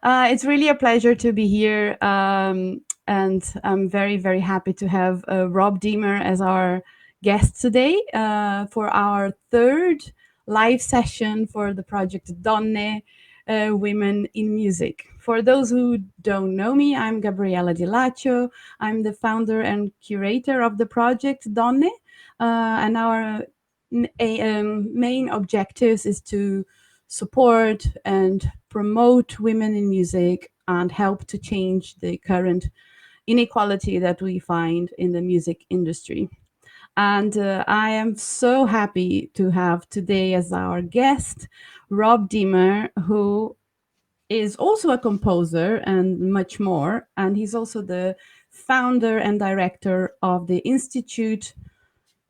It's really a pleasure to be here, and I'm very, very happy to have Rob Deemer as our guest today for our third live session for the project Donne, Women in Music. For those who don't know me, I'm Gabriella Di Laccio. I'm the founder and curator of the project Donne, and our main objectives is to support and promote women in music and help to change the current inequality that we find in the music industry. And I am so happy to have today as our guest Rob Deemer, who is also a composer and much more. And he's also the founder and director of the Institute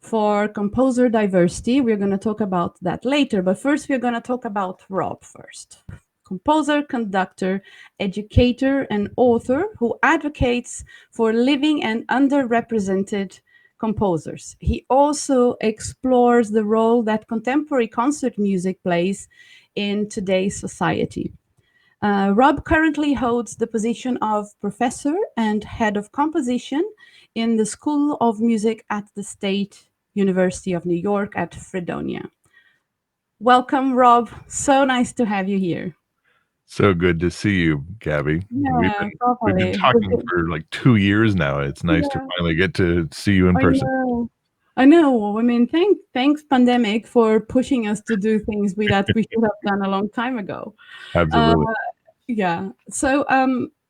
for Composer Diversity. We're going to talk about that later, but first we're going to talk about Rob first. Composer, conductor, educator, and author who advocates for living and underrepresented composers. He also explores the role that contemporary concert music plays in today's society. Rob currently holds the position of professor and head of composition in the School of Music at the State University of New York at Fredonia. Welcome, Rob. So nice to have you here. So good to see you, Gabby. Yeah, We've been probably. talking for like 2 years now. It's nice to Yeah, finally get to see you in I person. know. I know. I mean, thanks pandemic for pushing us to do things that we should have done a long time ago. Uh, Absolutely. Yeah. So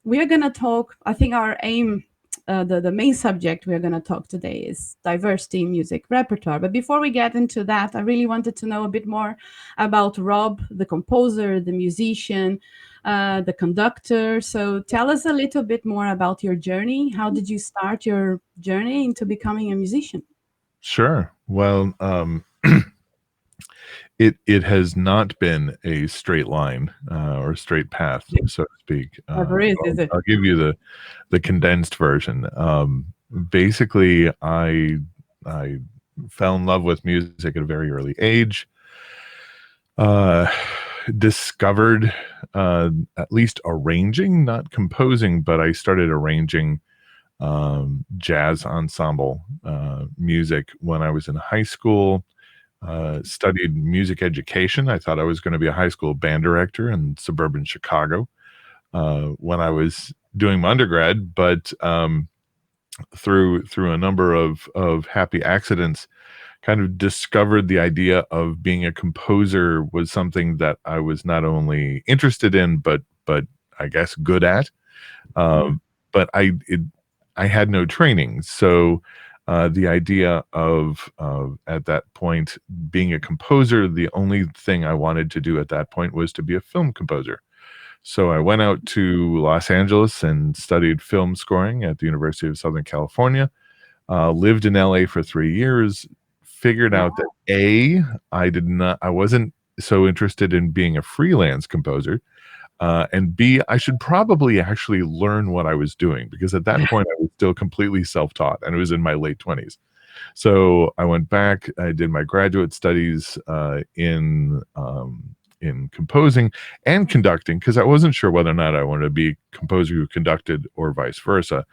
we are going to talk. I think our aim, the main subject we are going to talk today is diversity in music repertoire. But before we get into that, I really wanted to know a bit more about Rob, the composer, the musician, the conductor. So tell us a little bit more about your journey. How did you start your journey into becoming a musician? Sure. Well, it has not been a straight line or a straight path, so to speak. Never is it? I'll give you the condensed version. Basically, I fell in love with music at a very early age. Uh, Discovered at least arranging, not composing, but I started arranging jazz ensemble music when I was in high school. Studied music education. I thought I was going to be a high school band director in suburban Chicago when I was doing my undergrad, but through a number of happy accidents, kind of discovered the idea of being a composer was something that I was not only interested in, but I guess good at. But I had no training, so the idea of at that point being a composer, the only thing I wanted to do at that point was to be a film composer. So I went out to Los Angeles and studied film scoring at the University of Southern California. Lived in LA for 3 years. Figured out that I wasn't so interested in being a freelance composer. And B, I should probably actually learn what I was doing, because at that point I was still completely self-taught and it was in my late 20s. So I went back, I did my graduate studies in composing and conducting, because I wasn't sure whether or not I wanted to be a composer who conducted or vice versa.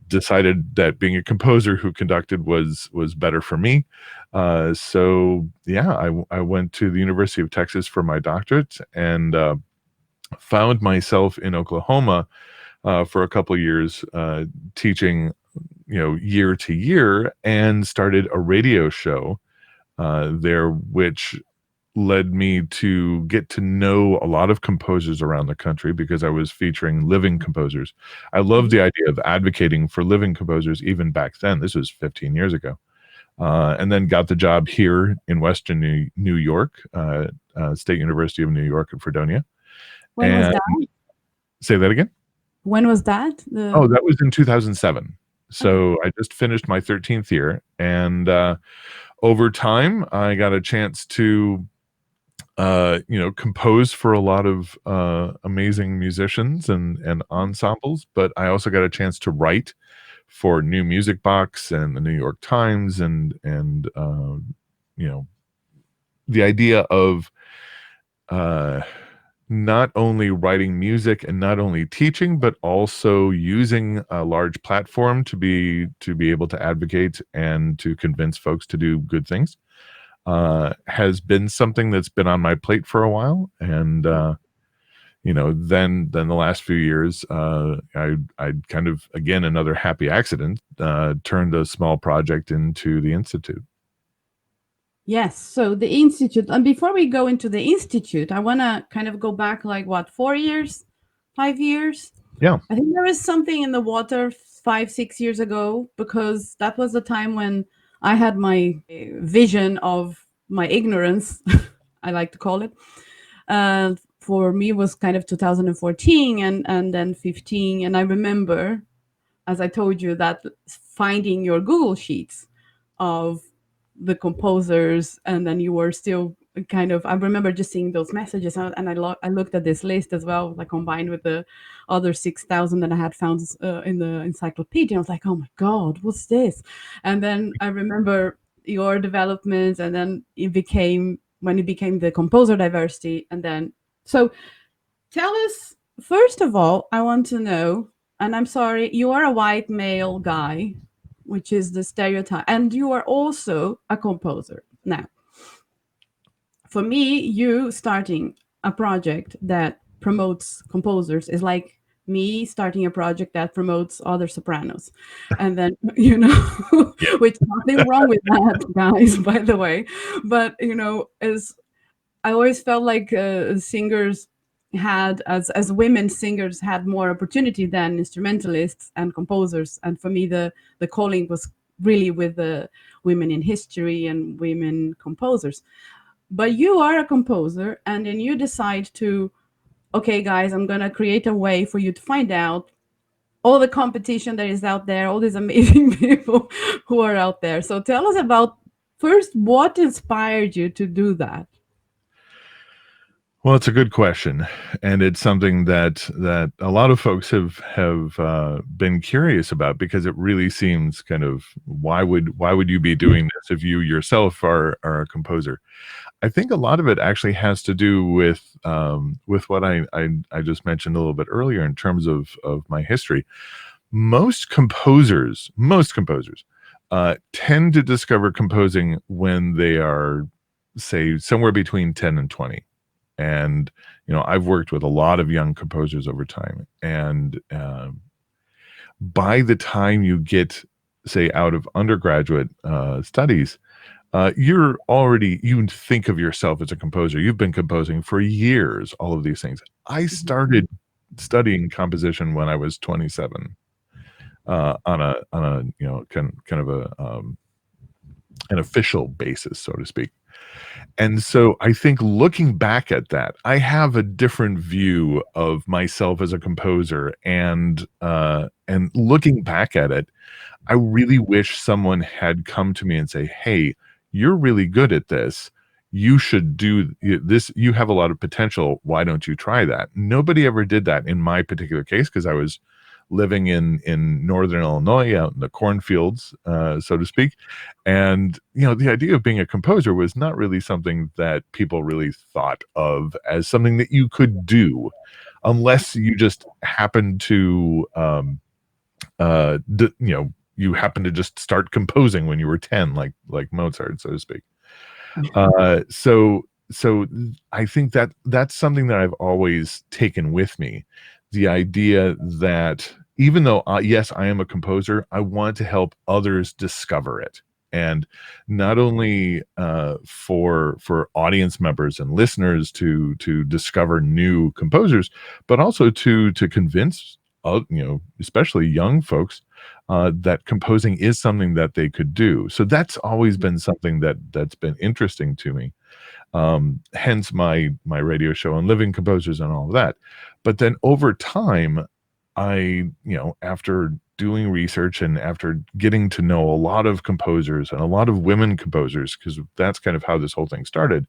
Decided that being a composer who conducted was better for me. So yeah, I went to the University of Texas for my doctorate and found myself in Oklahoma for a couple of years teaching, year to year, and started a radio show there, which led me to get to know a lot of composers around the country, because I was featuring living composers. I love the idea of advocating for living composers even back then. This was 15 years ago. And then got the job here in Western New York, State University of New York at Fredonia. When was And that? say that again? When was that? Oh, that was in 2007. So I just finished my 13th year. And over time, I got a chance to compose for a lot of amazing musicians and ensembles, but I also got a chance to write for New Music Box and the New York Times, and the idea of not only writing music and not only teaching, but also using a large platform to be able to advocate and to convince folks to do good things, has been something that's been on my plate for a while. And then the last few years, I kind of, again, another happy accident, turned a small project into the Institute. Yes. So the Institute, and before we go into the Institute, I want to kind of go back like what, 4 years, 5 years? Yeah. I think there was something in the water 5, 6 years ago, because that was the time when I had my vision of my ignorance, I like to call it. For me, it was kind of 2014 and then 15. And I remember, as I told you, that finding your Google Sheets of the composers, and then you were still kind of, I remember just seeing those messages, and I looked at this list as well, like combined with the other 6,000 that I had found in the encyclopedia. I was like, oh my God, what's this? And then I remember your developments, and then it became, when it became the composer diversity. And then, so tell us, first of all, I want to know, and I'm sorry, you are a white male guy, which is the stereotype, and you are also a composer. Now, for me, you starting a project that promotes composers is like me starting a project that promotes other sopranos. And then, which nothing wrong with that, guys, by the way. But, is I always felt like singers had, as women singers, had more opportunity than instrumentalists and composers. And for me, the calling was really with the women in history and women composers. But you are a composer, and then you decide to, okay, guys, I'm gonna create a way for you to find out all the competition that is out there, all these amazing people who are out there. So tell us about, first, what inspired you to do that? Well, it's a good question, and it's something that a lot of folks have been curious about, because it really seems kind of, why would you be doing this if you yourself are a composer? I think a lot of it actually has to do with what I just mentioned a little bit earlier in terms of my history. Most composers tend to discover composing when they are, say, somewhere between 10 and 20. And I've worked with a lot of young composers over time, and by the time you get, say, out of undergraduate studies, you think of yourself as a composer. You've been composing for years, all of these things. I started studying composition when I was 27, on a kind of an official basis, so to speak. And so I think, looking back at that, I have a different view of myself as a composer, and looking back at it, I really wish someone had come to me and say, "Hey, you're really good at this. You should do this. You have a lot of potential. Why don't you try that?" Nobody ever did that in my particular case, because I was living in northern Illinois, out in the cornfields, so to speak. And the idea of being a composer was not really something that people really thought of as something that you could do, unless you just happened to you happen to just start composing when you were 10, like Mozart, so to speak. So I think that that's something that I've always taken with me. The idea that, even though, yes, I am a composer, I want to help others discover it. And not only for audience members and listeners to discover new composers, but also to convince, especially young folks, that composing is something that they could do. So that's always been something that's been interesting to me. Hence my radio show on living composers and all of that. But then over time, after doing research and after getting to know a lot of composers and a lot of women composers, because that's kind of how this whole thing started,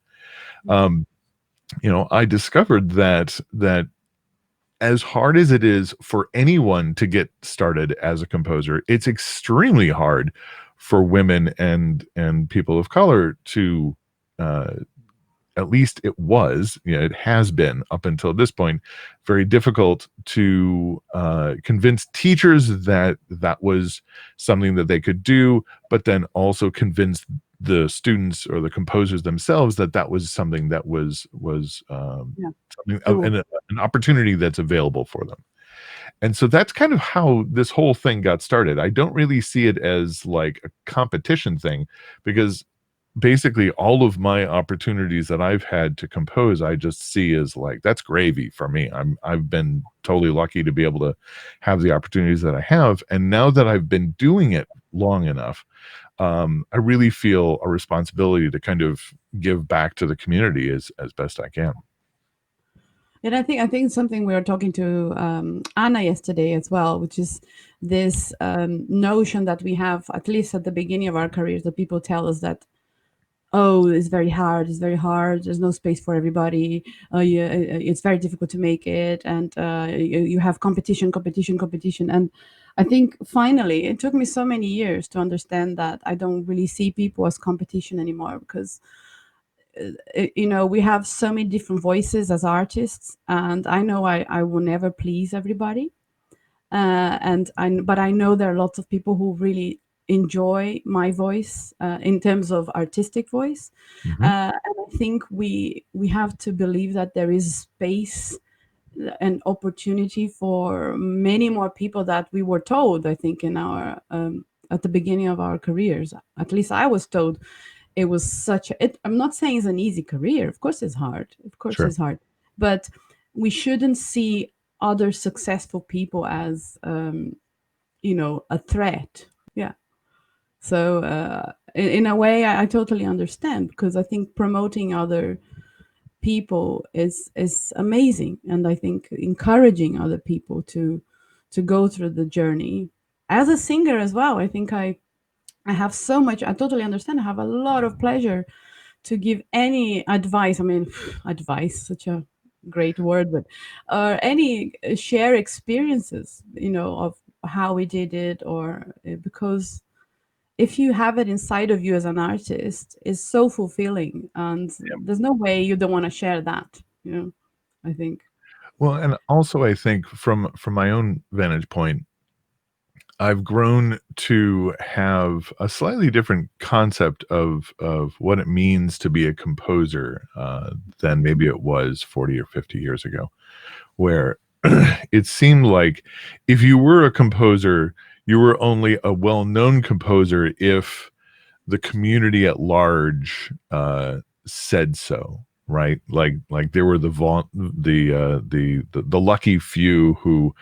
I discovered that as hard as it is for anyone to get started as a composer, it's extremely hard for women and people of color to at least it was, it has been up until this point, very difficult to convince teachers that that was something that they could do, but then also convince the students or the composers themselves that that was something that was Yeah. something True. an opportunity that's available for them. And so that's kind of how this whole thing got started. I don't really see it as like a competition thing, because basically all of my opportunities that I've had to compose, I just see as like, that's gravy for me. I've been totally lucky to be able to have the opportunities that I have. And now that I've been doing it long enough, I really feel a responsibility to kind of give back to the community as best I can. And I think something we were talking to Anna yesterday as well, which is this notion that we have, at least at the beginning of our careers, that people tell us that, oh, it's very hard, it's very hard, there's no space for everybody, yeah, it's very difficult to make it, and you have competition, competition, competition. And I think finally, it took me so many years to understand that I don't really see people as competition anymore, because we have so many different voices as artists, and I know I will never please everybody. But I know there are lots of people who really enjoy my voice, in terms of artistic voice. Mm-hmm. And I think we have to believe that there is space and opportunity for many more people that we were told, I think, in our at the beginning of our careers. At least I was told it was I'm not saying it's an easy career. Of course it's hard. Of course Sure. it's hard. But we shouldn't see other successful people as a threat. Yeah. So in a way, I totally understand, because I think promoting other people is amazing, and I think encouraging other people to go through the journey. As a singer as well, I think I have so much. I totally understand. I have a lot of pleasure to give any advice. I mean, advice, such a great word, but any share experiences, of how we did it, or because if you have it inside of you as an artist, it's so fulfilling, and there's no way you don't want to share that. I think. Well, and also I think from my own vantage point, I've grown to have a slightly different concept of what it means to be a composer than maybe it was 40 or 50 years ago, where it seemed like if you were a composer, you were only a well-known composer if the community at large said so, right? Like there were the lucky few who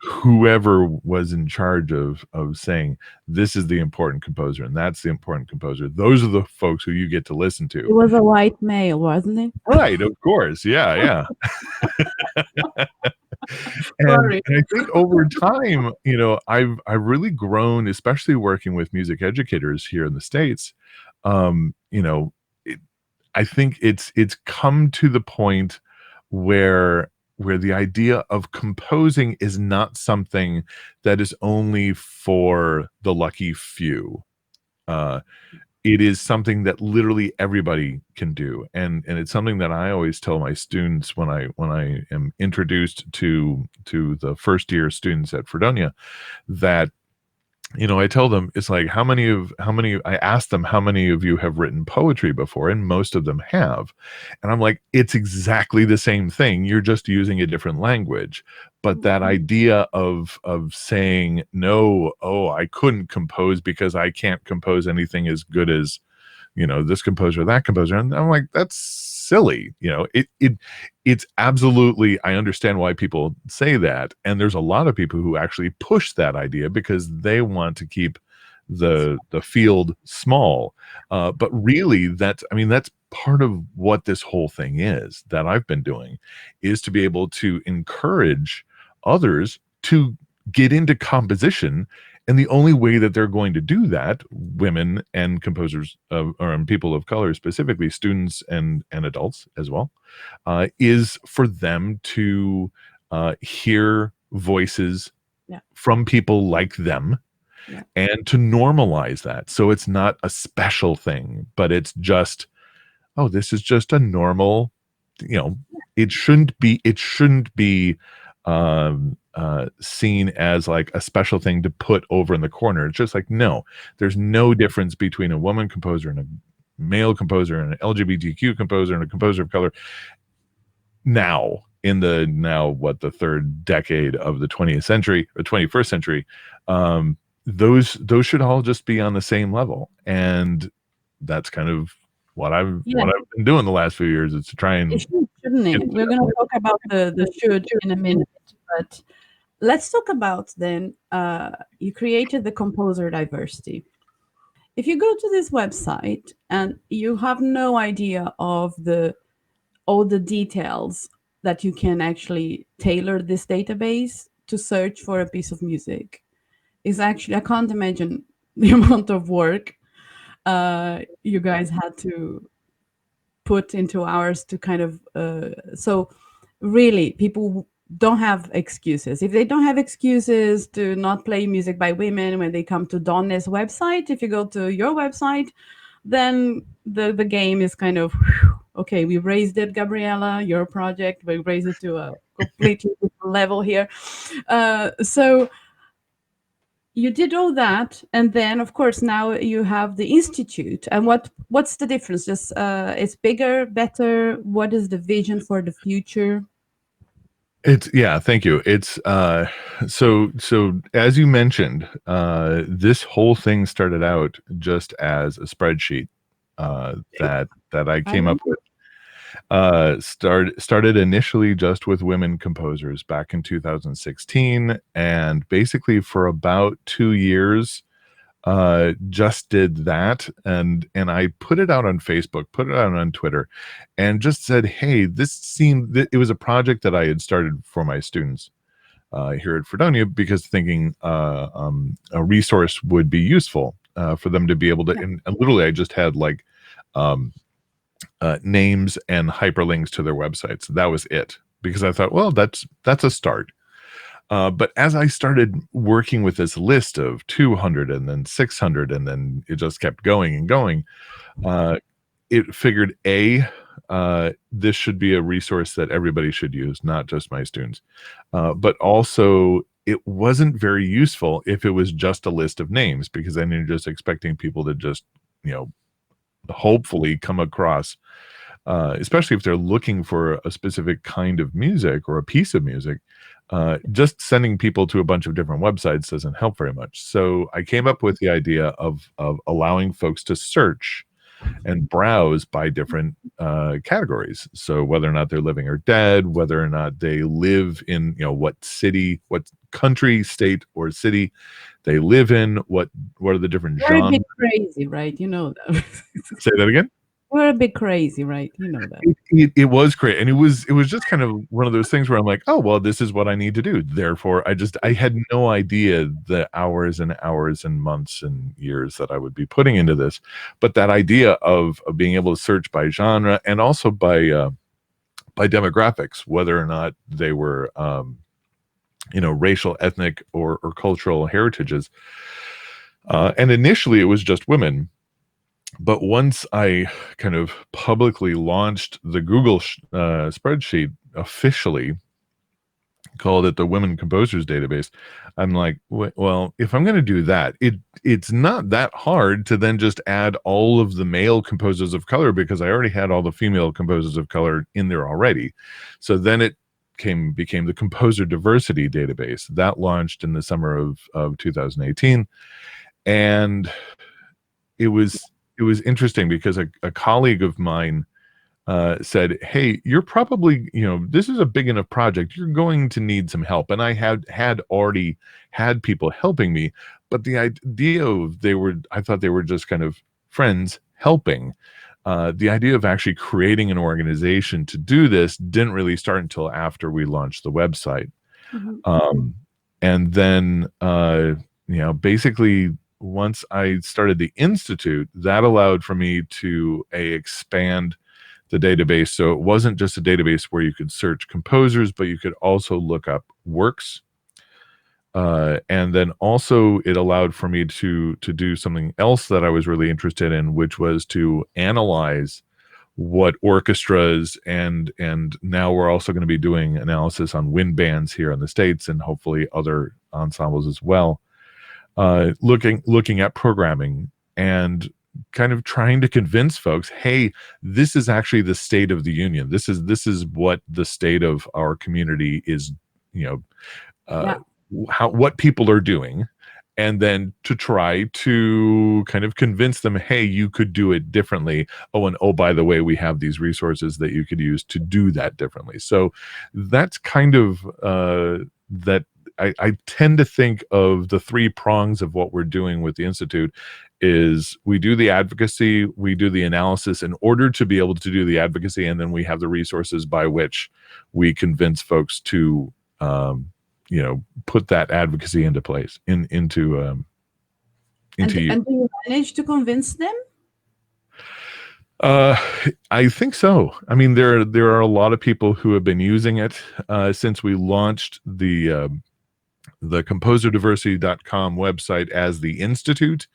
whoever was in charge of saying this is the important composer and that's the important composer. Those are the folks who you get to listen It to. was a white male, wasn't it? Right, of course. Yeah, yeah. And Sorry. I think over time, I've really grown, especially working with music educators here in the States. Um, you know, it, I think it's come to the point where the idea of composing is not something that is only for the lucky few. Uh, it is something that literally everybody can do, and it's something that I always tell my students when I am introduced to the first year students at Fredonia, that I tell them, it's like, I ask them, how many of you have written poetry before? And most of them have. And I'm like, it's exactly the same thing. You're just using a different language. But that idea of saying, no, oh, I couldn't compose because I can't compose anything as good as, this composer, that composer. And I'm like, that's silly. It's absolutely, I understand why people say that. And there's a lot of people who actually push that idea because they want to keep the field small. But really that's part of what this whole thing is that I've been doing, is to be able to encourage others to get into composition. And the only way that they're going to do that, women and composers, or people of color specifically, students and adults as well, is for them to hear voices Yeah. from people like them, Yeah. and to normalize that. So it's not a special thing, but it's just oh, this is just a normal, you know, it shouldn't be seen as like a special thing to put over in the corner. It's just like, no, there's no difference between a woman composer and a male composer and an LGBTQ composer and a composer of color now, in the the third decade of the 20th century or 21st century. Those should all just be on the same level, and that's kind of Yeah, what I've been doing the last few years, is to try it and should, shouldn't get it? to We're that going to point. talk about the should in a minute, but let's talk about then. You created the composer diversity. If you go to this website and you have no idea of the all the details that you can actually tailor this database to search for a piece of music, is actually, I can't imagine the amount of work you guys had to put into ours to kind of so really people don't have excuses. If they don't have excuses to not play music by women when they come to Donne's website, if you go to your website, then the game is kind of okay, we raised it, Gabriella, your project, we raised it to a completely different level here. So you did all that, and then of course now you have the institute. And what's the difference? Just it's bigger, better? What is the vision for the future? It's yeah, thank you. It's so as you mentioned, this whole thing started out just as a spreadsheet that I I came up remember. with. Started initially just with women composers back in 2016, and basically for about 2 years, just did that, and I put it out on Facebook, put it out on Twitter, and just said, hey, it was a project that I had started for my students here at Fredonia, because thinking a resource would be useful for them to be able to. Yeah. And literally, I just had like um, names and hyperlinks to their websites. That was it, because I thought, well, that's a start. But as I started working with this list of 200 and then 600, and then it just kept going and going, uh, it figured, this should be a resource that everybody should use, not just my students. But also, it wasn't very useful if it was just a list of names, because then you're just expecting people to just, you know, hopefully come across, especially if they're looking for a specific kind of music or a piece of music. Just sending people to a bunch of different websites doesn't help very much. So I came up with the idea of allowing folks to search and browse by different categories. So whether or not they're living or dead, whether or not they live in, you know, what city, what country, state, or city they live in, what are the different We're a genres. bit crazy, right? You know that. Say that again. We're a bit crazy, right? You know that. It was great, and it was just kind of one of those things where I'm like, oh well, this is what I need to do. Therefore, I had no idea the hours and hours and months and years that I would be putting into this. But that idea of being able to search by genre, and also by demographics, whether or not they were racial, ethnic, or cultural heritages. And initially, it was just women. But once I kind of publicly launched the Google spreadsheet officially, called it the Women Composers Database, I'm like, well, if I'm going to do that, it's not that hard to then just add all of the male composers of color, because I already had all the female composers of color in there already. So then it became the Composer Diversity Database that launched in the summer of 2018. And it was it was interesting, because a colleague of mine said, "Hey, you're probably, this is a big enough project. You're going to need some help." And I had already had people helping me, but the idea of I thought they were just kind of friends helping. The idea of actually creating an organization to do this didn't really start until after we launched the website. Mhm. Um, and then, basically, once I started the institute, that allowed for me to expand the database. So it wasn't just a database where you could search composers, but you could also look up works. And then also it allowed for me to do something else that I was really interested in, which was to analyze what orchestras, and now we're also going to be doing analysis on wind bands here in the States, and hopefully other ensembles as well, looking at programming and kind of trying to convince folks, hey, this is actually the state of the union. This is what the state of our community is, Yeah. what people are doing, and then to try to kind of convince them, hey, you could do it differently. Oh, and oh, by the way, we have these resources that you could use to do that differently. So that's kind of that. I tend to think of the three prongs of what we're doing with the Institute is we do the advocacy, we do the analysis in order to be able to do the advocacy, and then we have the resources by which we convince folks to put that advocacy into place, into you. And do you manage to convince them? I think so. I mean, there are a lot of people who have been using it since we launched the composerdiversity.com website as the Institute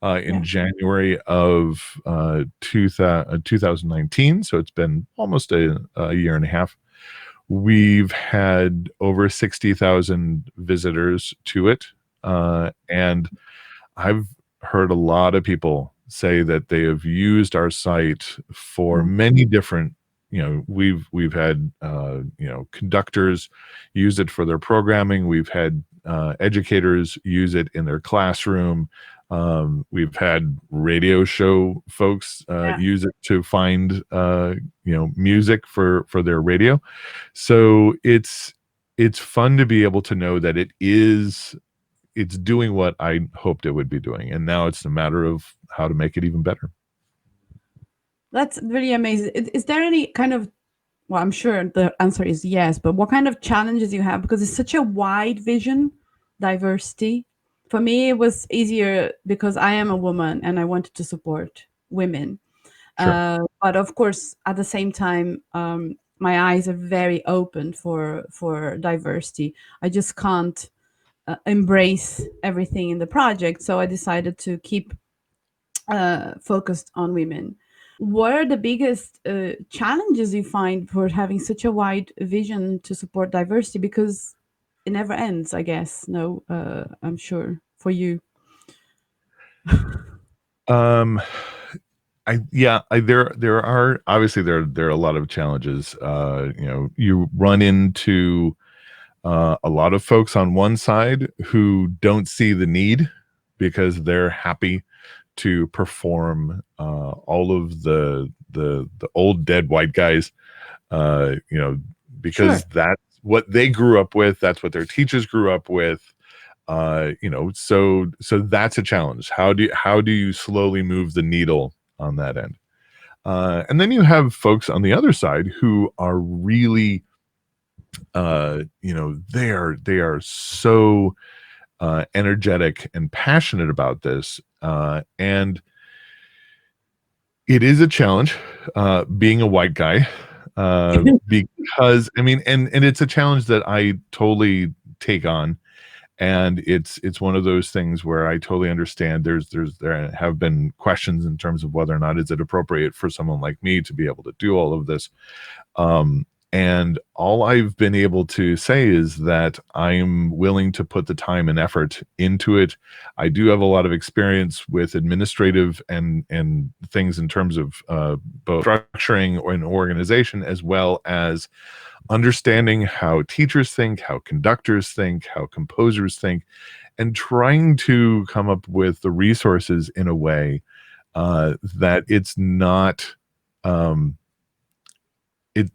in January of 2019. So it's been almost a year and a half. We've had over 60,000 visitors to it. And I've heard a lot of people say that they have used our site for many different, we've had, conductors use it for their programming. We've had educators use it in their classroom. We've had radio show folks use it to find music for their radio. So it's fun to be able to know that it's doing what I hoped it would be doing, and now it's a matter of how to make it even better. That's really amazing. Is there any kind of, well, I'm sure the answer is yes, but what kind of challenges you have? Because it's such a wide vision, diversity. For me, it was easier because I am a woman and I wanted to support women. Sure. But of course, at the same time, my eyes are very open for diversity. I just can't embrace everything in the project. So I decided to keep focused on women. What are the biggest challenges you find for having such a wide vision to support diversity? Because it never ends, I guess. No, I'm sure for you. There are obviously there are a lot of challenges. You run into a lot of folks on one side who don't see the need because they're happy to perform all of the old dead white guys, because that's what they grew up with. That's what their teachers grew up with. So that's a challenge. How do you slowly move the needle on that end? And then you have folks on the other side who are really, they are so energetic and passionate about this, and it is a challenge being a white guy, because I mean, and it's a challenge that I totally take on. And it's one of those things where I totally understand there have been questions in terms of whether or not is it appropriate for someone like me to be able to do all of this. And all I've been able to say is that I'm willing to put the time and effort into it. I do have a lot of experience with administrative and things in terms of both structuring or an organization, as well as understanding how teachers think, how conductors think, how composers think, and trying to come up with the resources in a way that it's not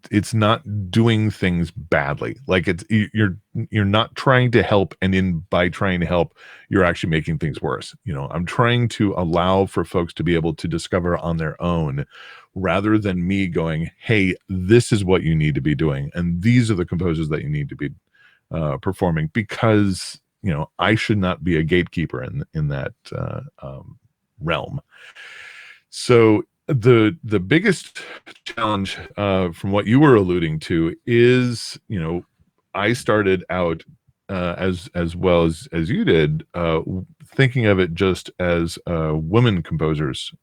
it's not doing things badly. Like you're not trying to help, and by trying to help, you're actually making things worse. I'm trying to allow for folks to be able to discover on their own, rather than me going, hey, this is what you need to be doing, and these are the composers that you need to be performing, because I should not be a gatekeeper in that realm. So the biggest challenge, from what you were alluding to, is I started out as well as you did, thinking of it just as women composers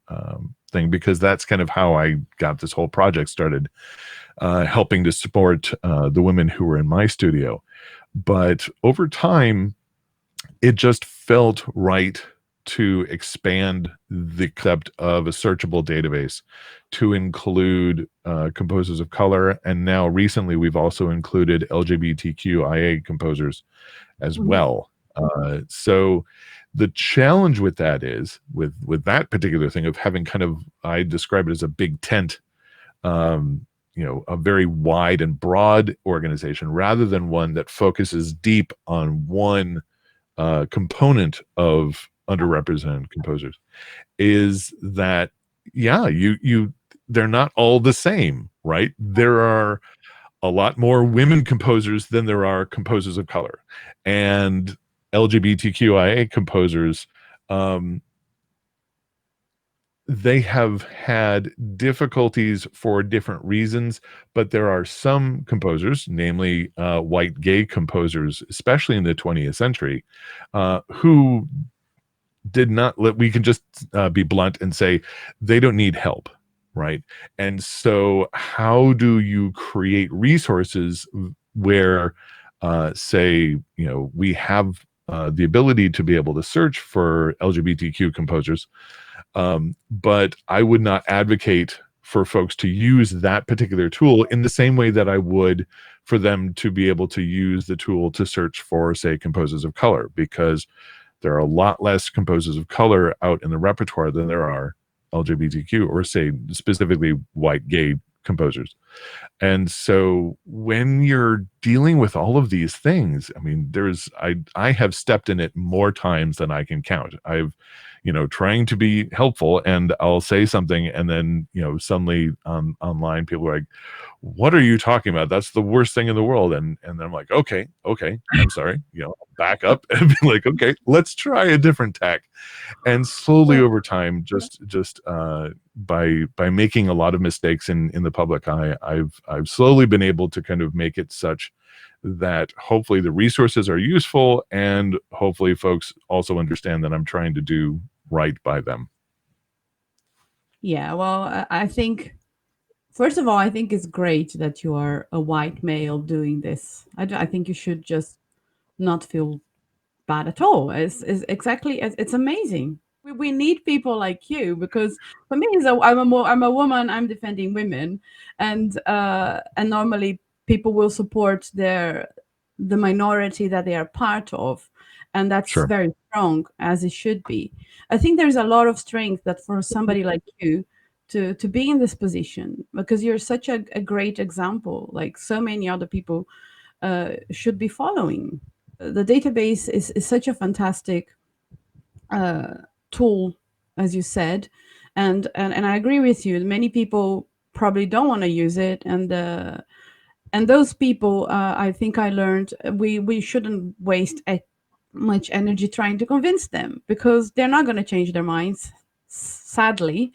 thing, because that's kind of how I got this whole project started, helping to support the women who were in my studio. But over time, it just felt right to expand the concept of a searchable database to include composers of color. And now recently, we've also included LGBTQIA composers as Mhm. well. So the challenge with that is, with that particular thing of having kind of, I describe it as a big tent, a very wide and broad organization, rather than one that focuses deep on one component of underrepresented composers, is that, yeah, you they're not all the same, right? There are a lot more women composers than there are composers of color, and LGBTQIA composers, um, they have had difficulties for different reasons, but there are some composers, namely white gay composers, especially in the 20th century, who did not let, we can just be blunt and say they don't need help, right? And so how do you create resources where, say, we have the ability to be able to search for LGBTQ composers, but I would not advocate for folks to use that particular tool in the same way that I would for them to be able to use the tool to search for, say, composers of color, because there are a lot less composers of color out in the repertoire than there are LGBTQ, or say specifically white gay composers. And so when you're dealing with all of these things, I mean, I have stepped in it more times than I can count. I've, trying to be helpful, and I'll say something, and then, suddenly online people are like, what are you talking about? That's the worst thing in the world. And then I'm like, okay, I'm sorry, back up and be like, okay, let's try a different tack. And slowly over time, just by making a lot of mistakes in the public eye, I've slowly been able to kind of make it such that hopefully the resources are useful, and hopefully folks also understand that I'm trying to do right by them. Yeah, well, I think, first of all, I think it's great that you are a white male doing this. I think you should just not feel bad at all. It's exactly, it's amazing. We need people like you, because for me, I'm a woman. I'm defending women, and normally people will support the minority that they are part of, and that's Sure. very strong, as it should be. I think there's a lot of strength that for somebody like you to be in this position, because you're such a great example. Like so many other people should be following. The database is such a fantastic uh, tool, as you said, and I agree with you. Many people probably don't want to use it, and those people, I think I learned we shouldn't waste much energy trying to convince them, because they're not going to change their minds, sadly,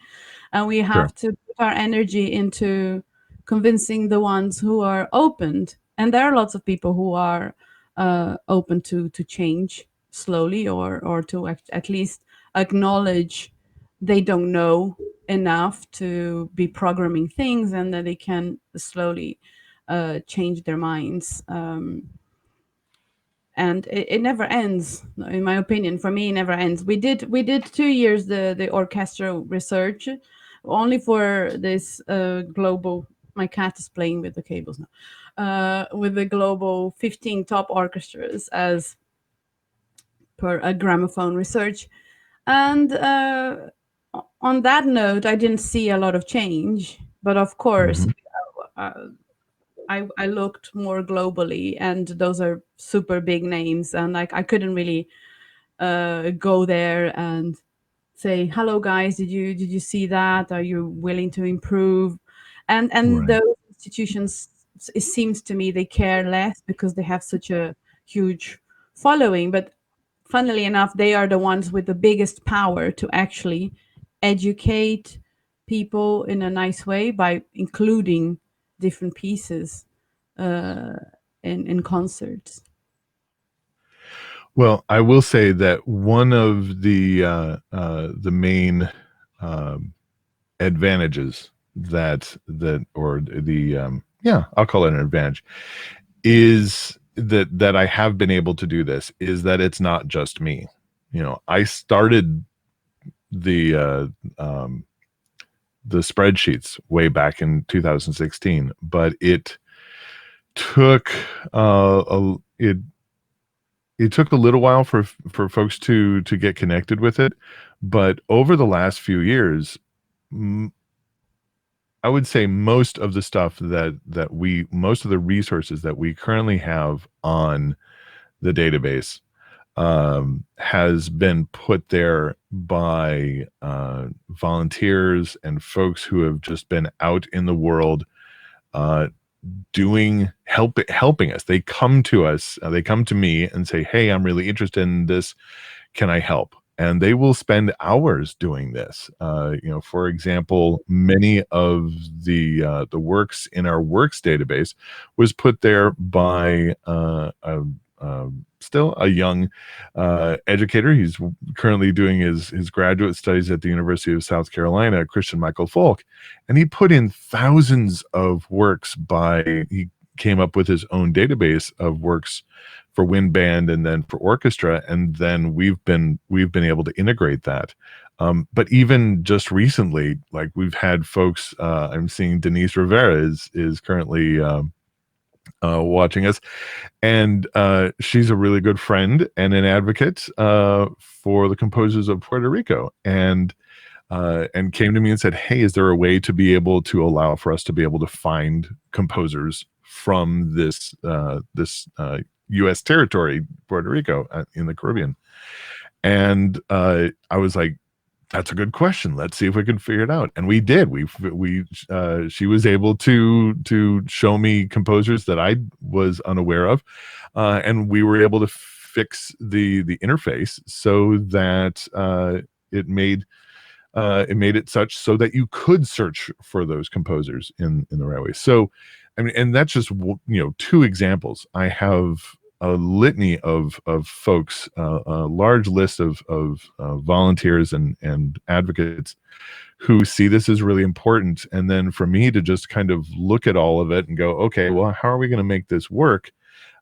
and we Sure. have to put our energy into convincing the ones who are opened. And there are lots of people who are open to change slowly, or to at least acknowledge they don't know enough to be programming things, and that they can slowly change their minds. And it never ends, in my opinion. For me, it never ends. We did 2 years the orchestral research, only for this global, my cat is playing with the cables now, with the global 15 top orchestras, as per a gramophone research. And on that note, I didn't see a lot of change, but of course, Hmm. uh, I looked more globally, and those are super big names, and like I couldn't really go there and say, "Hello, guys, did you see that? Are you willing to improve?" And Right. those institutions, it seems to me, they care less, because they have such a huge following. But funnily enough, they are the ones with the biggest power to actually educate people in a nice way by including different pieces uh, in concerts. Well, I will say that one of the main advantages or the yeah, I'll call it an advantage, is that I have been able to do this, is that it's not just me. I started the the spreadsheets way back in 2016, but it took it took a little while for folks to get connected with it. But over the last few years, I would say most of the stuff most of the resources that we currently have on the database has been put there by volunteers and folks who have just been out in the world uh, helping us. They come to us, they come to me and say, "Hey, I'm really interested in this. Can I help?" And they will spend hours doing this. For example, many of the works in our works database was put there by still a young educator. He's currently doing his graduate studies at the University of South Carolina, Christian Michael Falk, and he put in thousands of works. He came up with his own database of works for wind band and then for orchestra, and then we've been able to integrate that. But even just recently, like, we've had folks. I'm seeing Denise Rivera is currently watching us, and she's a really good friend and an advocate for the composers of Puerto Rico, and came to me and said, "Hey, is there a way to be able to allow for us to be able to find composers from this U.S. territory, Puerto Rico, in the Caribbean?" And I was like, "That's a good question. Let's see if we can figure it out." And we did. She was able to show me composers that I was unaware of, and we were able to fix the interface so that it made it such so that you could search for those composers in the right way. So, I mean, and that's just two examples. I have a litany of folks, a large list of volunteers and advocates who see this as really important. And then for me to just kind of look at all of it and go, okay, well, how are we going to make this work?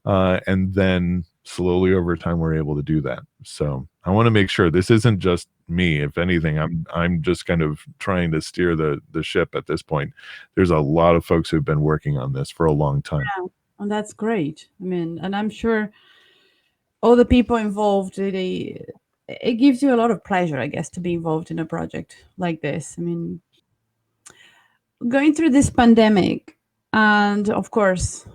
And then slowly over time, we're able to do that. So I want to make sure this isn't just me. If anything, I'm just kind of trying to steer the ship at this point. There's a lot of folks who've been working on this for a long time. Yeah, and that's great. I mean, and I'm sure all the people involved, it gives you a lot of pleasure, I guess, to be involved in a project like this. I mean, going through this pandemic, and of course,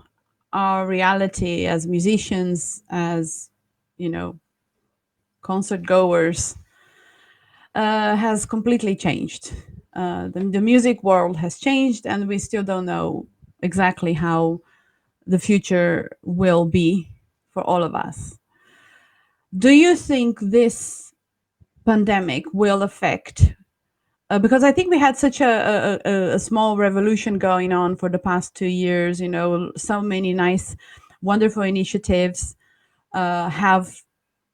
our reality as musicians, as you know, concert goers, has completely changed. The music world has changed, and we still don't know exactly how the future will be for all of us. Do you think this pandemic will affect? Because I think we had such a small revolution going on for the past 2 years. You know, so many nice, wonderful initiatives have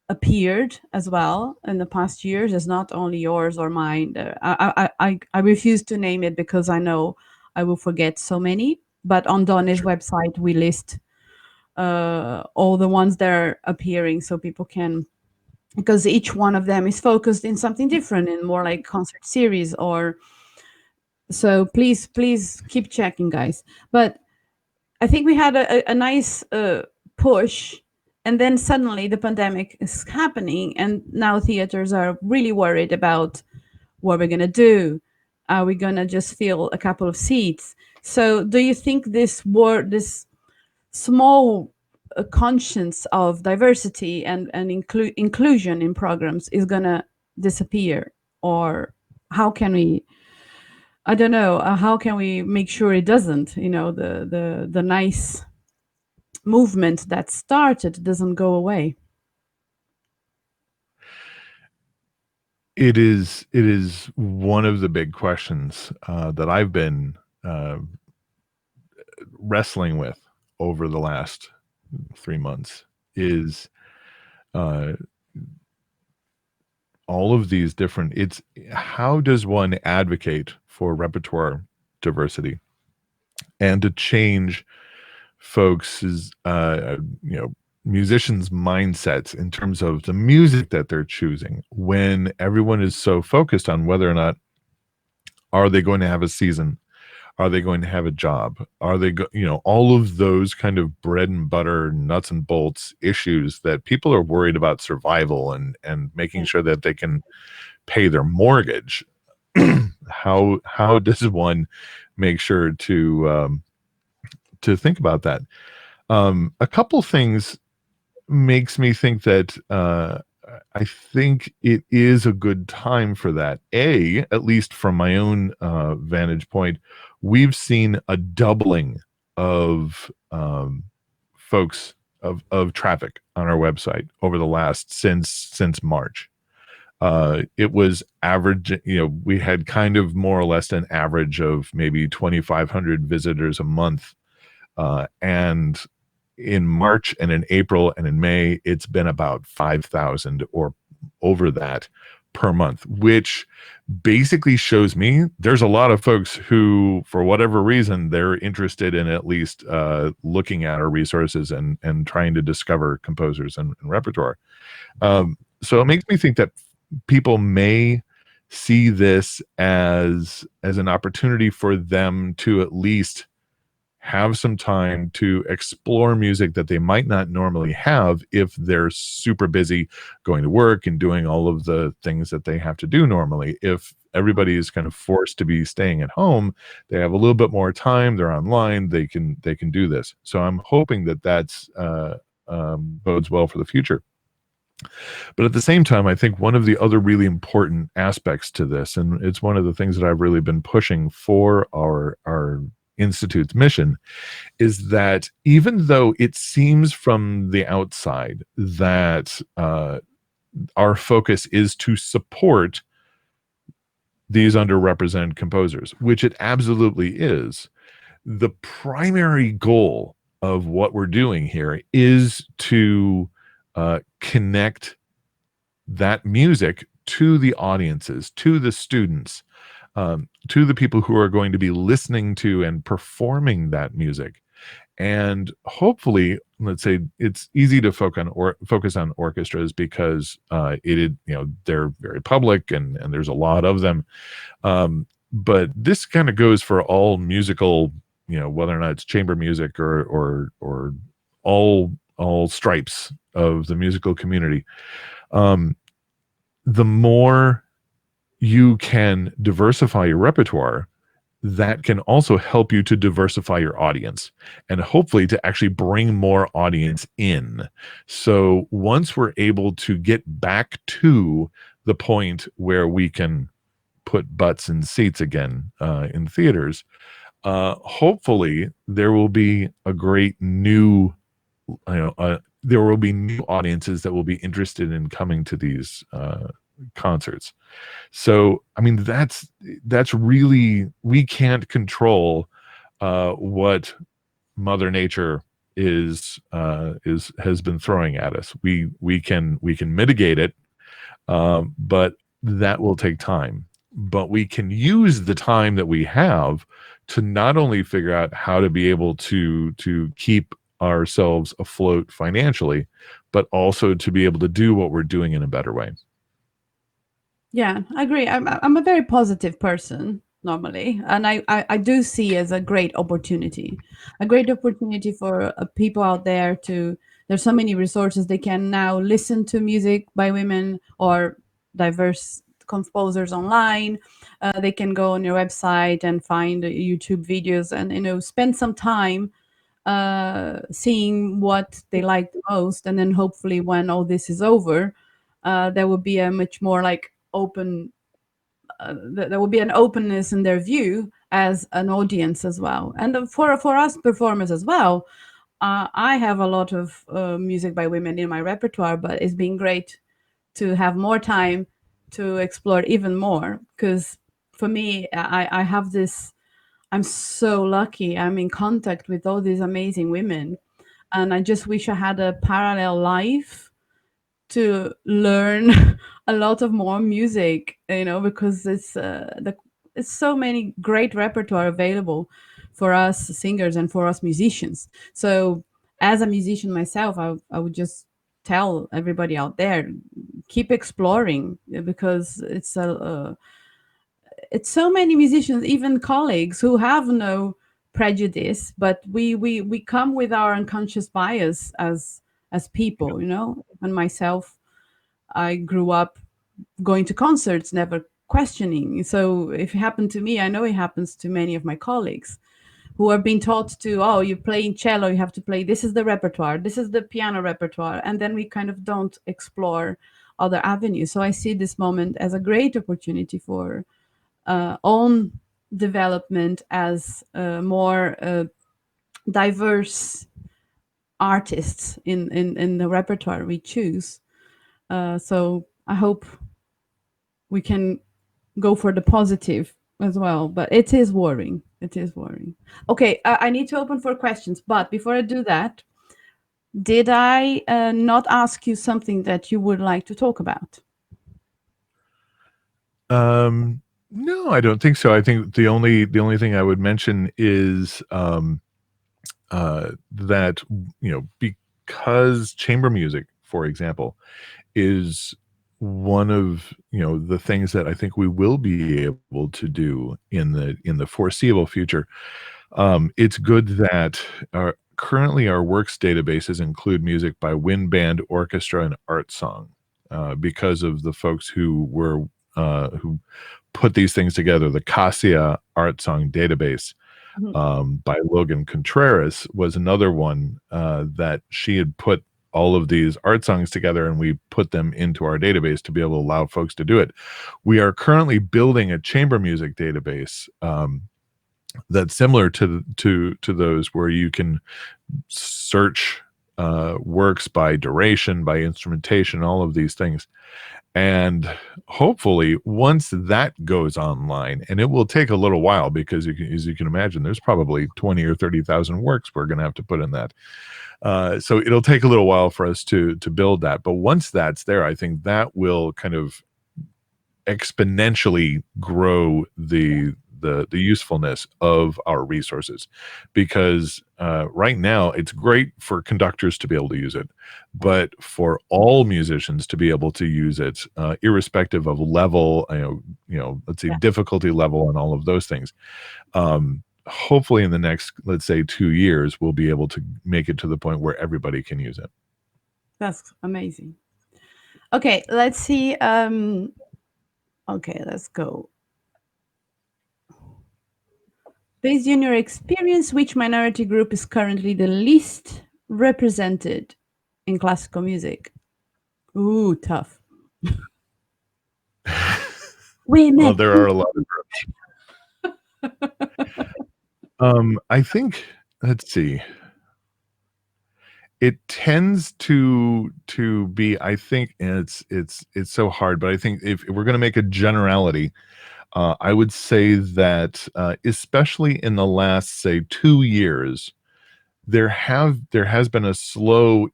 appeared as well in the past years. It's not only yours or mine. I refuse to name it because I know I will forget so many. But on Donne's Sure. website, we list all the ones that are appearing so people can, because each one of them is focused in something different, in more like concert series or so. Please keep checking, guys. But I think we had a nice push, and then suddenly the pandemic is happening, and now theaters are really worried about what we're gonna do. Are we gonna just fill a couple of seats? So, do you think this small conscience of diversity and inclusion in programs is gonna disappear, or how can we? I don't know. How can we make sure it doesn't? You know, the nice movement that started doesn't go away. It is one of the big questions that I've been wrestling with over the last 3 months. Is uh, all of these different, it's how does one advocate for repertoire diversity and to change folks' musicians' mindsets in terms of the music that they're choosing, when everyone is so focused on whether or not are they going to have a season, are they going to have a job, are they all of those kind of bread and butter, nuts and bolts issues that people are worried about survival and making Yeah. sure that they can pay their mortgage. How does one make sure to think about that? A couple things makes me think that I think it is a good time for that. At least from my own vantage point, we've seen a doubling of folks of traffic on our website over the last since March. It was average, we had kind of more or less an average of maybe 2,500 visitors a month. And in March and in April and in May, it's been about 5,000 or over that per month, which basically shows me there's a lot of folks who, for whatever reason, they're interested in at least looking at our resources and trying to discover composers and repertoire. So it makes me think that people may see this as an opportunity for them to at least have some time to explore music that they might not normally have if they're super busy going to work and doing all of the things that they have to do normally. If everybody is kind of forced to be staying at home, they have a little bit more time, they're online, they can do this. So I'm hoping that that's bodes well for the future. But at the same time, I think one of the other really important aspects to this, and it's one of the things that I've really been pushing for our institute's mission, is that even though it seems from the outside that our focus is to support these underrepresented composers, which it absolutely is, the primary goal of what we're doing here is to connect that music to the audiences, to the students, to the people who are going to be listening to and performing that music. And hopefully, let's say it's easy to focus on orchestras because they're very public and there's a lot of them. But this kind of goes for all musical, whether or not it's chamber music or all stripes of the musical community. The more you can diversify your repertoire, that can also help you to diversify your audience and hopefully to actually bring more audience in. So once we're able to get back to the point where we can put butts in seats again in theaters, hopefully there will be a great new, there will be new audiences that will be interested in coming to these concerts. So, I mean, that's really, we can't control what Mother Nature has been throwing at us. We can mitigate it, but that will take time. But we can use the time that we have to not only figure out how to be able to keep ourselves afloat financially, but also to be able to do what we're doing in a better way. Yeah, I agree. I'm a very positive person normally, and I do see as a great opportunity for people out there to. There's so many resources they can now listen to music by women or diverse composers online. They can go on your website and find YouTube videos and spend some time seeing what they like the most, and then hopefully when all this is over, there will be a much more like open there will be an openness in their view as an audience as well, and for us performers as well. I have a lot of music by women in my repertoire, but it's been great to have more time to explore even more, because for me, I have this, I'm so lucky, I'm in contact with all these amazing women, and I just wish I had a parallel life to learn a lot of more music, because it's so many great repertoire available for us singers and for us musicians. So as a musician myself, I would just tell everybody out there, keep exploring, because it's so many musicians, even colleagues, who have no prejudice, but we come with our unconscious bias as people, and myself, I grew up going to concerts, never questioning. So if it happened to me, I know it happens to many of my colleagues who are being taught to, oh, you're playing cello, you have to play, this is the repertoire, this is the piano repertoire, and then we kind of don't explore other avenues. So I see this moment as a great opportunity for own development as more diverse artists in the repertoire we choose. So I hope we can go for the positive as well, but it is worrying. It is worrying. Okay, I need to open for questions, but before I do that, did I not ask you something that you would like to talk about? No, I don't think so. I think the only thing I would mention is that because chamber music, for example, is one of the things that I think we will be able to do in the foreseeable future. It's good that currently our works databases include music by wind band, orchestra, and art song, because of the folks who put these things together. The Cassia Art Song Database by Logan Contreras was another one that she had put all of these art songs together, and we put them into our database to be able to allow folks to do it. We are currently building a chamber music database that's similar to those, where you can search works by duration, by instrumentation, all of these things. And hopefully once that goes online, and it will take a little while, because as you can imagine, there's probably 20 or 30,000 works we're going to have to put in that. So it'll take a little while for us to build that. But once that's there, I think that will kind of exponentially grow the usefulness of our resources, because right now it's great for conductors to be able to use it, but for all musicians to be able to use it, irrespective of level, let's say difficulty level and all of those things. Hopefully in the next, let's say, 2 years, we'll be able to make it to the point where everybody can use it. That's amazing. Okay, let's see. Okay, let's go. Based on your experience, which minority group is currently the least represented in classical music? Ooh, tough. Women. Well, there are a lot of groups. I think, let's see. It tends to be, I think, and it's so hard, but I think if we're going to make a generality, I would say that especially in the last, say, 2 years, there has been a slow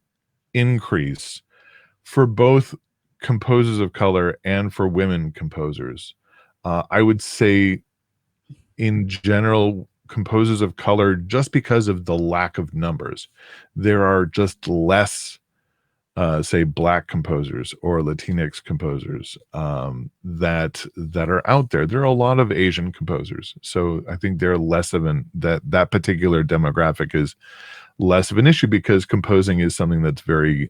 increase for both composers of color and for women composers. I would say in general, composers of color, just because of the lack of numbers, there are just less say Black composers or Latinx composers that are out there. There are a lot of Asian composers, so I think they're less of that particular demographic is less of an issue, because composing is something that's very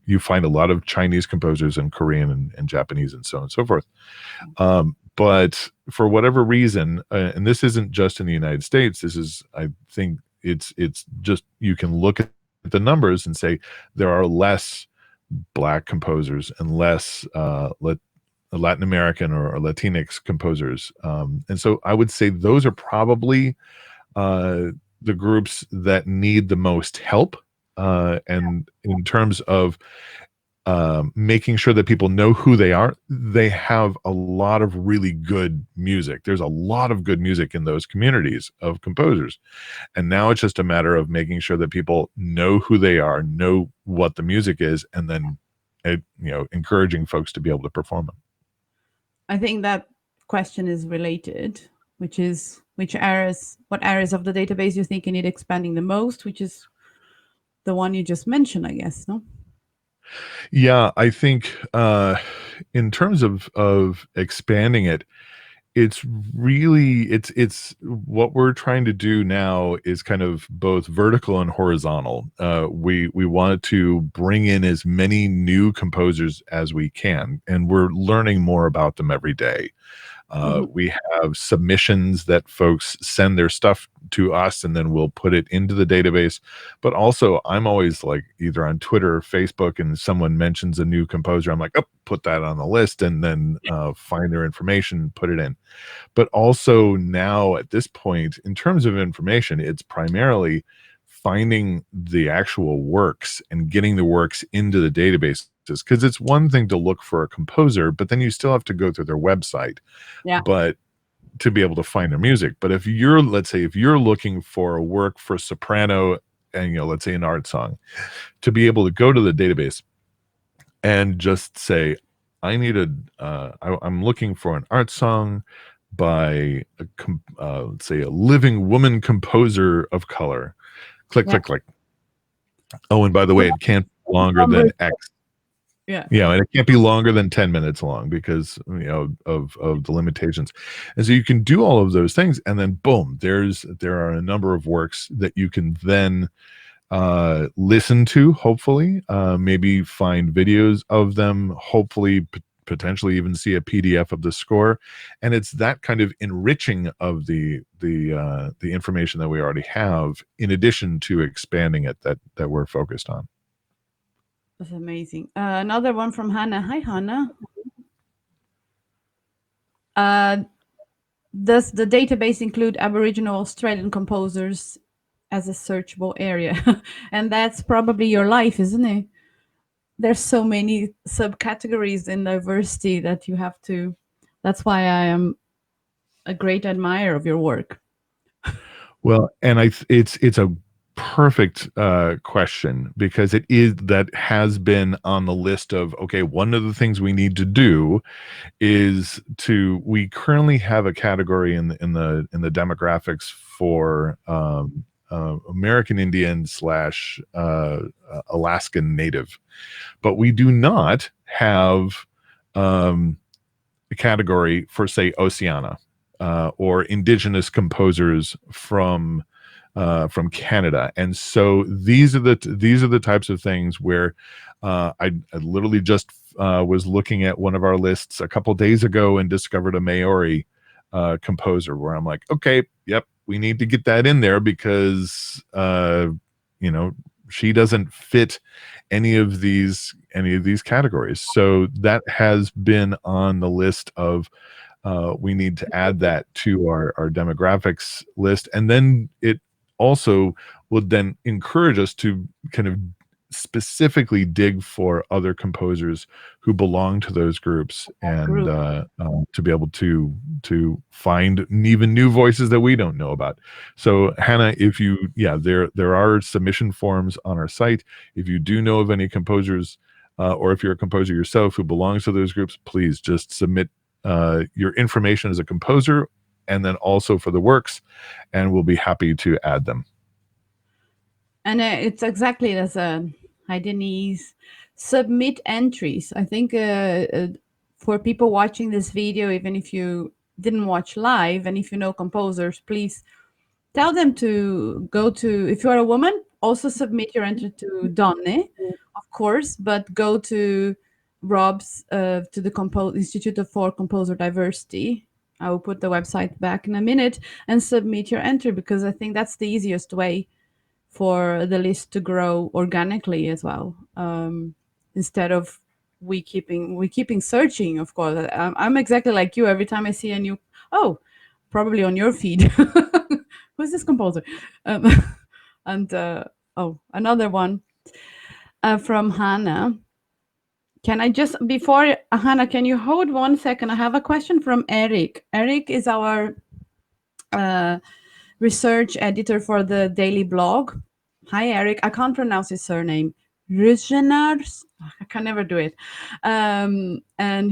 you find a lot of Chinese composers and Korean and Japanese and so on and so forth. But for whatever reason, and this isn't just in the United States, this is, I think it's just, you can look at the numbers and say there are less Black composers and less Latin American or Latinx composers. And so I would say those are probably the groups that need the most help. And in terms of making sure that people know who they are, they have a lot of really good music. There's a lot of good music in those communities of composers. And now it's just a matter of making sure that people know who they are, know what the music is, and then encouraging folks to be able to perform them. I think that question is related, which is what areas of the database you think you need expanding the most, which is the one you just mentioned, I guess, no? Yeah, I think in terms of expanding it, it's really it's what we're trying to do now is kind of both vertical and horizontal. We wanted to bring in as many new composers as we can, and we're learning more about them every day. Mhm. We have submissions that folks send their stuff to us, and then we'll put it into the database. But also, I'm always like either on Twitter or Facebook, and someone mentions a new composer. I'm like, oh, put that on the list, and then find their information, put it in. But also now at this point, in terms of information, it's primarily finding the actual works and getting the works into the databases, because it's one thing to look for a composer, but then you still have to go through their website Yeah. but to be able to find their music. But if you're, let's say, if you're looking for a work for soprano and let's say an art song, to be able to go to the database and just say, I need I'm looking for an art song by let's say a living woman composer of color. Click, Yeah. click, click. Oh, and by the way, it can't be longer than X. Yeah. Yeah, and it can't be longer than 10 minutes long because of the limitations. And so you can do all of those things, and then boom, there are a number of works that you can then listen to, hopefully, maybe find videos of them, hopefully potentially even see a PDF of the score. And it's that kind of enriching of the information that we already have, in addition to expanding it, that we're focused on. That's amazing. Another one from Hannah. Hi, Hannah. Uh, does the database include Aboriginal Australian composers as a searchable area? And that's probably your life, isn't it? There's so many subcategories in diversity that you have to. That's why I am a great admirer of your work. Well, and it's a perfect question, because that has been on the list of, okay, one of the things we need to do is we currently have a category in the demographics for American Indian slash Alaskan Native, but we do not have a category for, say, Oceania or Indigenous composers from Canada. And so these are the types of things where I literally just was looking at one of our lists a couple days ago and discovered a Maori composer, where I'm like, okay, yep, we need to get that in there, because she doesn't fit any of these categories. So that has been on the list of we need to add that to our demographics list. And then it also would then encourage us to kind of specifically dig for other composers who belong to those groups, and Group. to be able to find even new voices that we don't know about. So Hannah, if you there are submission forms on our site. If you do know of any composers, or if you're a composer yourself who belongs to those groups, please just submit your information as a composer, and then also for the works, and we'll be happy to add them. And it's exactly as a hi Denise, submit entries. I think for people watching this video, even if you didn't watch live, and if you know composers, please tell them to go to, if you are a woman, also submit your entry to Donne, of course, but go to Rob's to the Institute for Composer Diversity. I will put the website back in a minute, and submit your entry, because I think that's the easiest way for the list to grow organically as well, instead of we keeping searching. Of course, I'm exactly like you. Every time I see a new, oh, probably on your feed, who's this composer? um, and oh, another one from Hannah. Can I just, before Hannah, can you hold 1 second? I have a question from Eric. Eric is our research editor for the daily blog. Hi, Eric. I can't pronounce his surname. Rujenars. I can never do it. And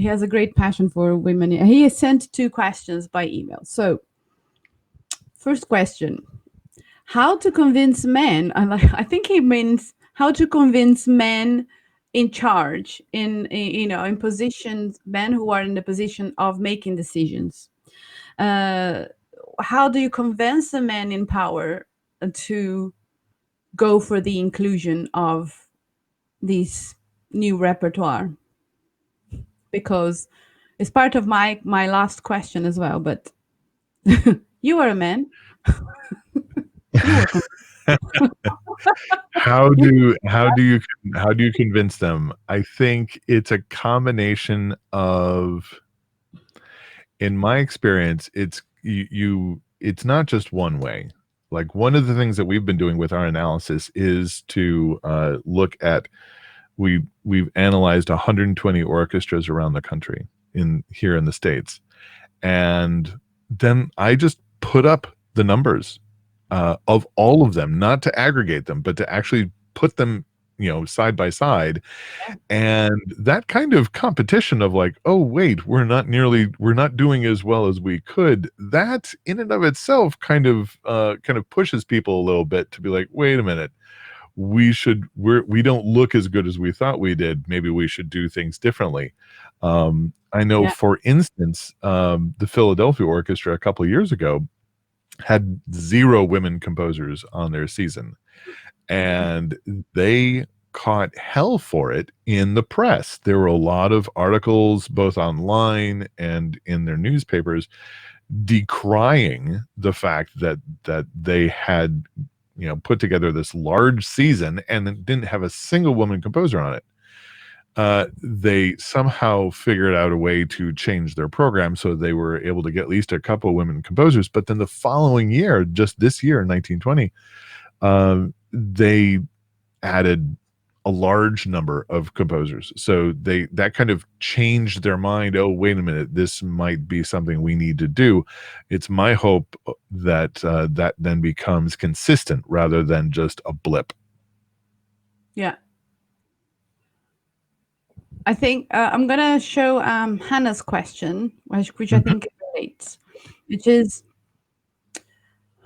he has a great passion for women. He has sent 2 questions by email. So, first question: how to convince men? I think he means how to convince men in charge, in positions, men who are in the position of making decisions. Uh, how do you convince the men in power to go for the inclusion of this new repertoire? Because it's part of my last question as well. But you are a man. You were. How do you convince them? I think it's a combination of, in my experience, it's not just one way. Like, one of the things that we've been doing with our analysis is to look at, we've analyzed 120 orchestras around the country here in the States, and then I just put up the numbers of all of them, not to aggregate them, but to actually put them, side by side. And that kind of competition of like, oh wait, we're not doing as well as we could, that in and of itself kind of pushes people a little bit to be like, wait a minute, we don't look as good as we thought we did. Maybe we should do things differently. I know, Yeah. for instance, the Philadelphia Orchestra a couple of years ago had 0 women composers on their season, and they caught hell for it in the press. There were a lot of articles, both online and in their newspapers, decrying the fact that they had, put together this large season and didn't have a single woman composer on it. They somehow figured out a way to change their program so they were able to get at least a couple of women composers. But then the following year, just this year in 1920, they added a large number of composers. So that kind of changed their mind. Oh, wait a minute, this might be something we need to do. It's my hope that that then becomes consistent rather than just a blip. Yeah. I think I'm gonna show Hannah's question, which I Mhm. think relates, which is: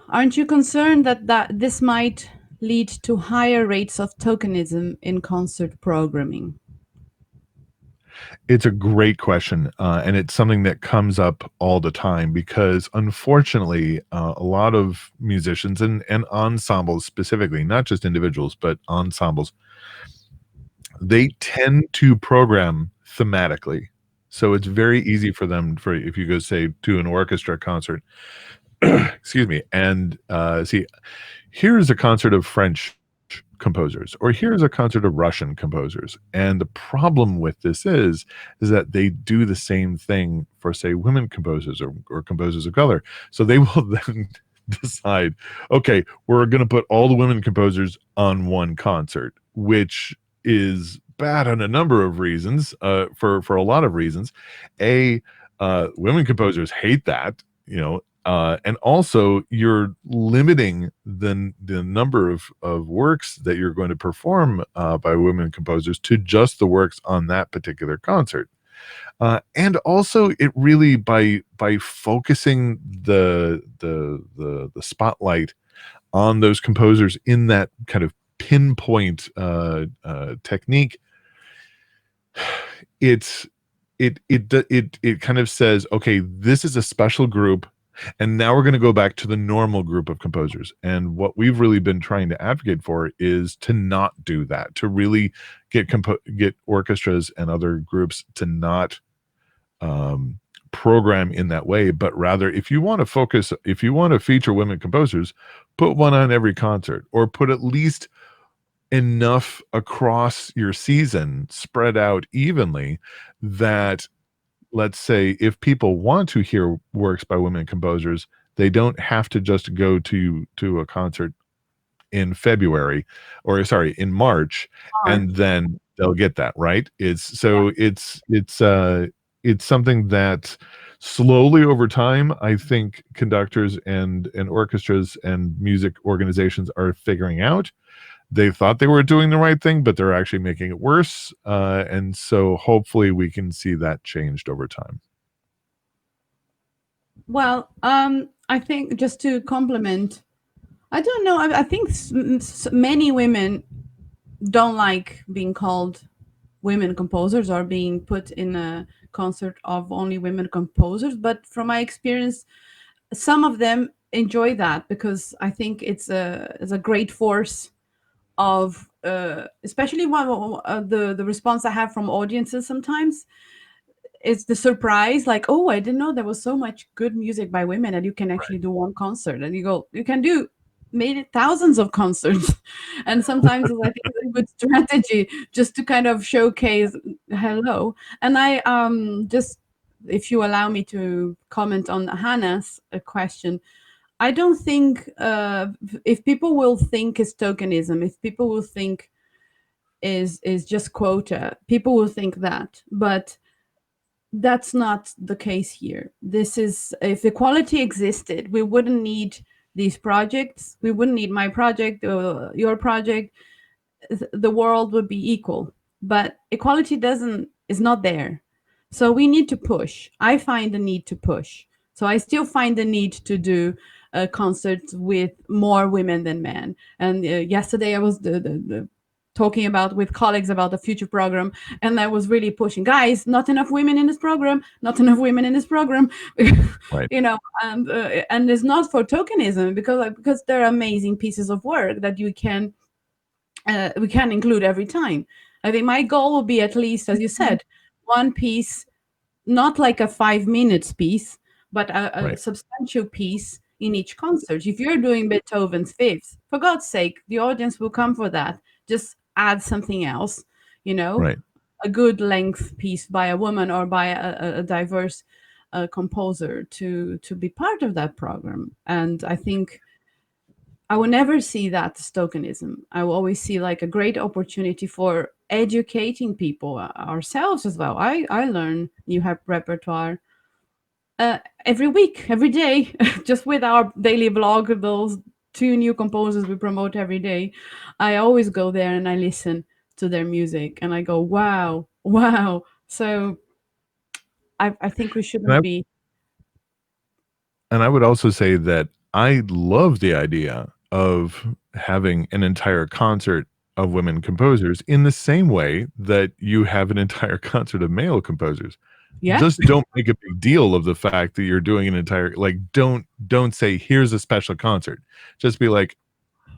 aren't you concerned that this might lead to higher rates of tokenism in concert programming? It's a great question, and it's something that comes up all the time because, unfortunately, a lot of musicians and ensembles specifically, not just individuals, but ensembles, they tend to program thematically. So it's very easy for them, for if you go, say, to an orchestra concert, excuse me, and see, here's a concert of French composers, or here's a concert of Russian composers. And the problem with this is that they do the same thing for, say, women composers or composers of color. So they will then decide, okay, we're going to put all the women composers on one concert, which is bad on a number of reasons, for a lot of reasons. Women composers hate that, and also you're limiting the number of works that you're going to perform by women composers to just the works on that particular concert. And also, it really, by focusing the spotlight on those composers in that kind of pinpoint technique, it's it kind of says, okay, this is a special group, and now we're going to go back to the normal group of composers. And what we've really been trying to advocate for is to not do that, to really get orchestras and other groups to not program in that way, but rather, if you want to feature women composers, put one on every concert, or put at least enough across your season, spread out evenly, that, let's say, if people want to hear works by women composers, they don't have to just go to a concert in February, or sorry, in March, March. and then they'll get that, right? Yeah. It's something that slowly over time, I think conductors and orchestras and music organizations are figuring out. they thought they were doing the right thing, but they're actually making it worse. And so hopefully we can see that changed over time. Well, I think just to compliment, I don't know. I think many women don't like being called women composers or being put in a concert of only women composers. But from my experience, some of them enjoy that because I think it's a great force of especially one the response I have from audiences sometimes it's the surprise like, oh, I didn't know there was so much good music by women and you can actually do one concert, and you go, you can do made it thousands of concerts. And sometimes I think it's a good strategy just to kind of showcase hello. And I just, if you allow me to comment on Hannah's question, I don't think if people will think is tokenism, if people will think is just quota, people will think that, but that's not the case here. This is, if equality existed, we wouldn't need these projects. We wouldn't need my project or your project. The world would be equal. But equality doesn't is not there. So we need to push. I find the need to push. So I still find the need to do concerts with more women than men. And yesterday I was the talking about with colleagues about the future program, and I was really pushing, guys, not enough women in this program, not enough women in this program. Right. You know, and it's not for tokenism, because there are amazing pieces of work that you can we can include every time. I think my goal will be, at least as you said, one piece, not like a 5 minutes piece, but a Right. substantial piece in each concert. If you're doing Beethoven's Fifth, for God's sake, the audience will come for that. Just add something else, you know, Right. a good length piece by a woman or by a diverse composer to be part of that program. And I think I will never see that as tokenism. I will always see like a great opportunity for educating people, ourselves as well. I learn new repertoire every week, every day, just with our daily blog, those two new composers we promote every day. I always go there and I listen to their music and I go, wow, wow. So I think we And shouldn't I, be. and I would also say that I love the idea of having an entire concert of women composers in the same way that you have an entire concert of male composers. Yeah. Just don't make a big deal of the fact that you're doing an entire, like, don't say here's a special concert. Just be like,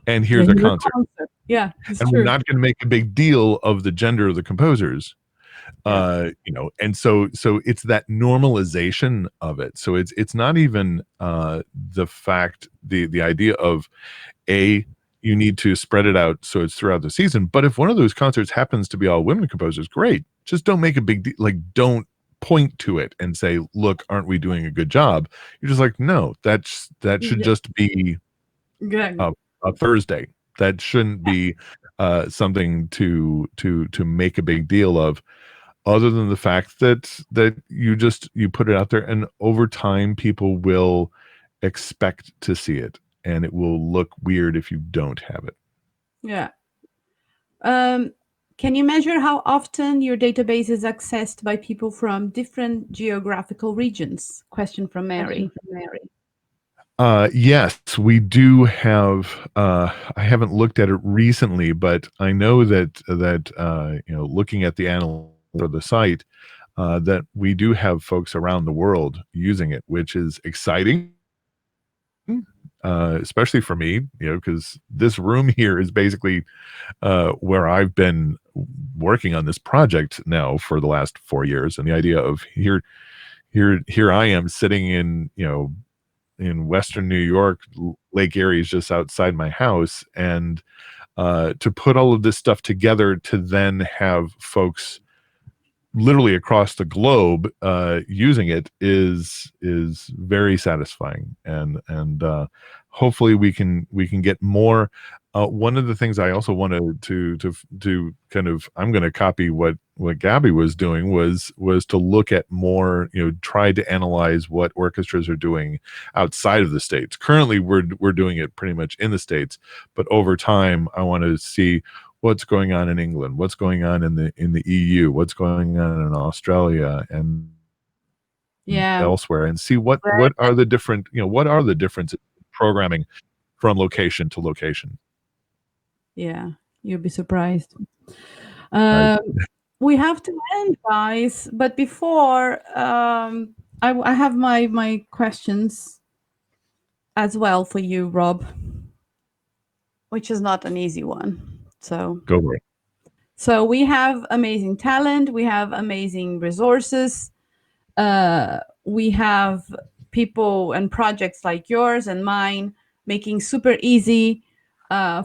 and Yeah, here's a he's a concert. concept. Yeah, it's And we're true. not going to make a big deal of the gender of the composers. Yeah. And so it's that normalization of it. So it's not even the fact, the idea of you need to spread it out so it's throughout the season. But if one of those concerts happens to be all women composers, great. Just don't make a big deal. Like, don't point to it and say, look, aren't we doing a good job? You're just like, no, that should Yeah. just be Good. a Thursday. That shouldn't be something to make a big deal of, other than the fact that you put it out there, and over time people will expect to see it, and it will look weird if you don't have it. Yeah. Um, can you measure how often your database is accessed by people from different geographical regions? Question from Mary. Yes, we do have. I haven't looked at it recently, but I know that looking at the analytics of the site, that we do have folks around the world using it, which is exciting. Especially for me, because this room here is basically where I've been working on this project now for the last 4 years, and the idea of here I am sitting in Western New York. Lake Erie is just outside my house, and to put all of this stuff together to then have folks literally across the globe using it is very satisfying, and hopefully we can get more. One of the things I also wanted to kind of, I'm going to copy what Gabby was doing, was to look at more, try to analyze what orchestras are doing outside of the States. Currently, we're doing it pretty much in the States, but over time, I want to see what's going on in England, what's going on in the EU, what's going on in Australia and Yeah. elsewhere, and see what are the different, what are the differences in programming from location to location. Yeah, you'll be surprised. I Um, we have to end, guys. But before, I have my questions as well for you, Rob, which is not an easy one. Go for it. So we have amazing talent, we have amazing resources, we have people and projects like yours and mine making super easy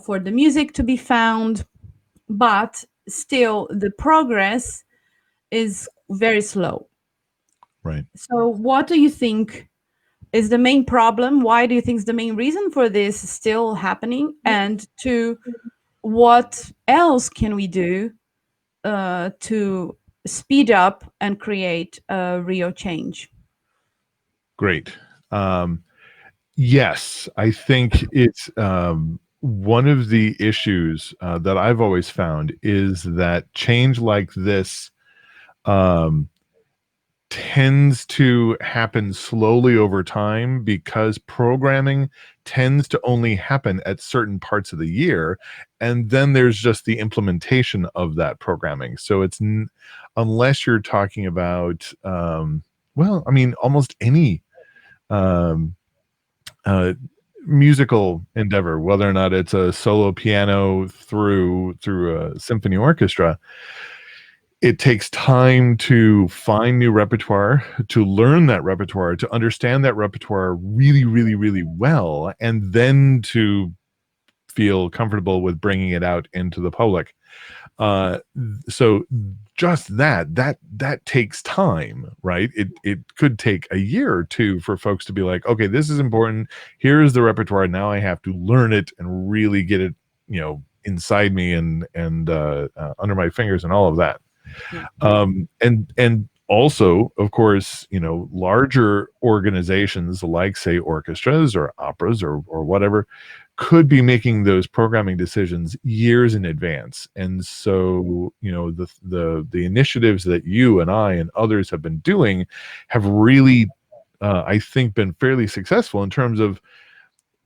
for the music to be found, but still the progress is very slow. Right. So what do you think is the main problem? Why do you think is the main reason for this still happening? And to what else can we do to speed up and create a real change? Great. Yes, I think it's one of the issues that I've always found is that change like this um, tends to happen slowly over time because programming tends to only happen at certain parts of the year, and then there's just the implementation of that programming. So unless you're talking about well, I mean, almost any um, uh, musical endeavor, whether or not it's a solo piano through a symphony orchestra, it takes time to find new repertoire, to learn that repertoire, to understand that repertoire really, really, really well, and then to feel comfortable with bringing it out into the public. Uh, so just that takes time, right? It could take a year or two for folks to be like, okay, this is important. Here's the repertoire. Now I have to learn it and really get it, inside me and under my fingers and all of that. Yeah. And also, of course, larger organizations like, say, orchestras or operas or whatever could be making those programming decisions years in advance. And so, the initiatives that you and I and others have been doing have really, I think, been fairly successful in terms of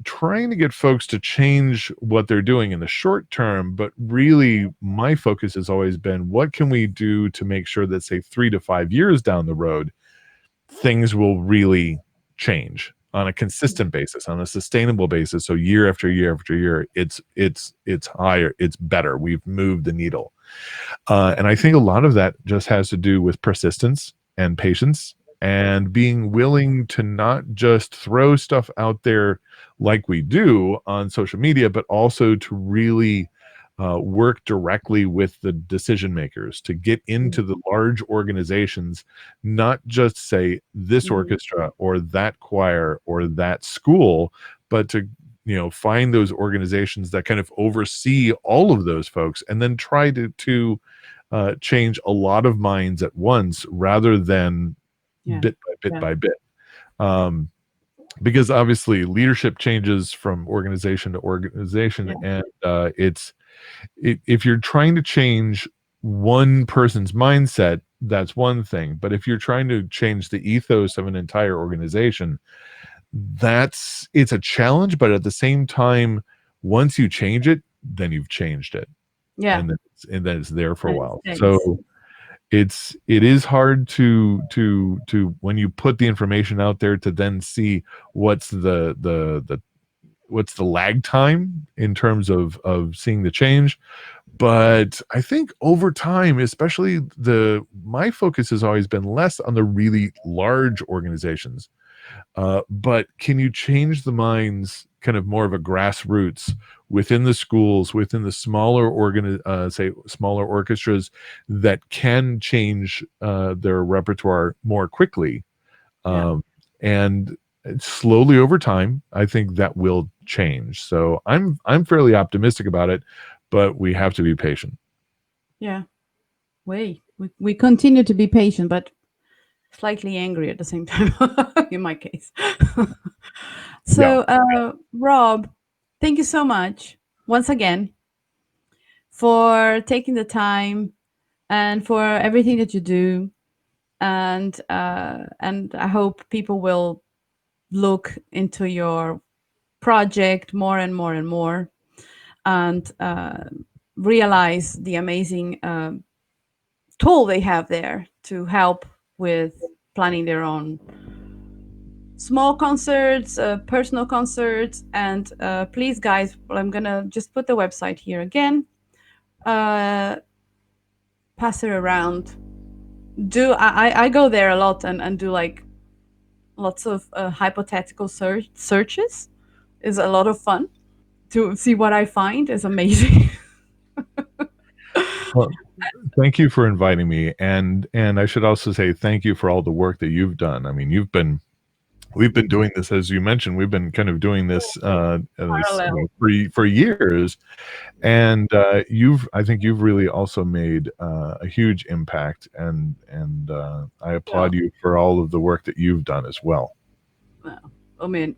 trying to get folks to change what they're doing in the short term. But really, my focus has always been, what can we do to make sure that, say, 3 to 5 years down the road, things will really change on a consistent basis, on a sustainable basis. So year after year after year, it's higher, it's better. We've moved the needle. And I think a lot of that just has to do with persistence and patience and being willing to not just throw stuff out there like we do on social media, but also to really work directly with the decision makers, to get into the large organizations, not just say this Mhm. orchestra or that choir or that school, but to find those organizations that kind of oversee all of those folks and then try to change a lot of minds at once rather than Yeah. bit by bit Yeah. by bit. Um, because obviously leadership changes from organization to organization, Yeah. and if you're trying to change one person's mindset, that's one thing. But if you're trying to change the ethos of an entire organization, it's a challenge. But at the same time, once you change it, then you've changed it, Yeah. and then it's there for a And it while. stays. So it is hard to when you put the information out there to then see what's the lag time in terms of seeing the change. But I think over time, especially my focus has always been less on the really large organizations. But can you change the minds, kind of more of a grassroots within the schools, within the say smaller orchestras that can change their repertoire more quickly, Yeah. um, and slowly over time, I think that will change. So I'm fairly optimistic about it, but we have to be patient. Yeah. We continue to be patient, but slightly angry at the same time, in my case. Yeah, So, Rob, thank you so much once again for taking the time and for everything that you do. And I hope people will look into your project more and more and more, and realize the amazing tool they have there to help with planning their own small concerts, personal concerts. And please, guys, well, I'm gonna just put the website here again. Uh, Pass it around. I go there a lot and do like lots of hypothetical searches. Is a lot of fun to see what I find is amazing. well, thank you for inviting me, and I should also say thank you for all the work that you've done. I mean, we've been doing this, as you mentioned, we've been kind of doing this Parallel. for years, and I think you've really also made a huge impact, and I Yeah. applaud you for all of the work that you've done as well. Well, I mean,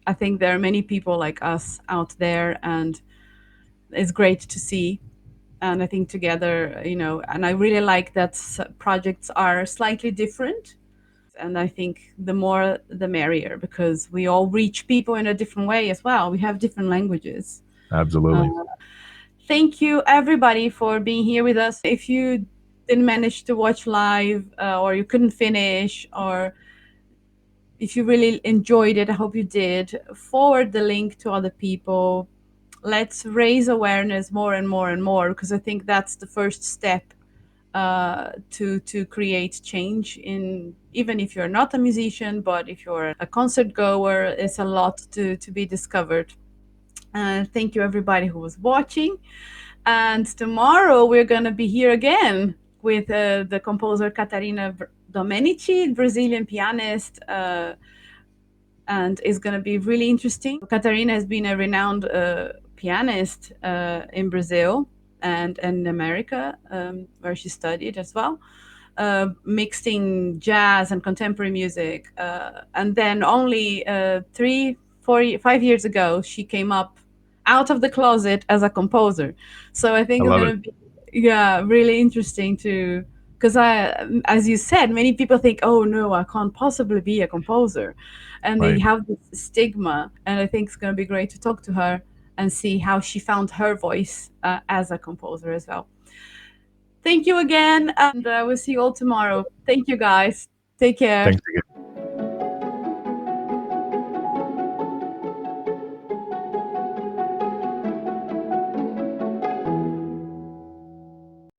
I think there are many people like us out there, and it's great to see. And I think together, and I really like that projects are slightly different. And I think the more the merrier, because we all reach people in a different way as well. We have different languages. Absolutely. Thank you, everybody, for being here with us. If you didn't manage to watch live, or you couldn't finish, or if you really enjoyed it, I hope you did, forward the link to other people. Let's raise awareness more and more and more, because I think that's the first step to create change. In even if you're not a musician, but if you're a concert goer, it's a lot to be discovered. Thank you, everybody who was watching. And tomorrow we're gonna be here again with the composer Catarina Domenici, Brazilian pianist. And it's going to be really interesting. Catarina has been a renowned pianist in Brazil and in America, where she studied as well, mixing jazz and contemporary music. And then only 3, 4, 5 years ago, she came up out of the closet as a composer. So I I think it's love it. going to be, yeah, really interesting to, because as you said, many people think, oh no, I can't possibly be a composer, and they Right. have this stigma. And I think it's going to be great to talk to her and see how she found her voice as a composer as well. Thank you again, and we'll see you all tomorrow. Thank you, guys. Take care. Thanks again.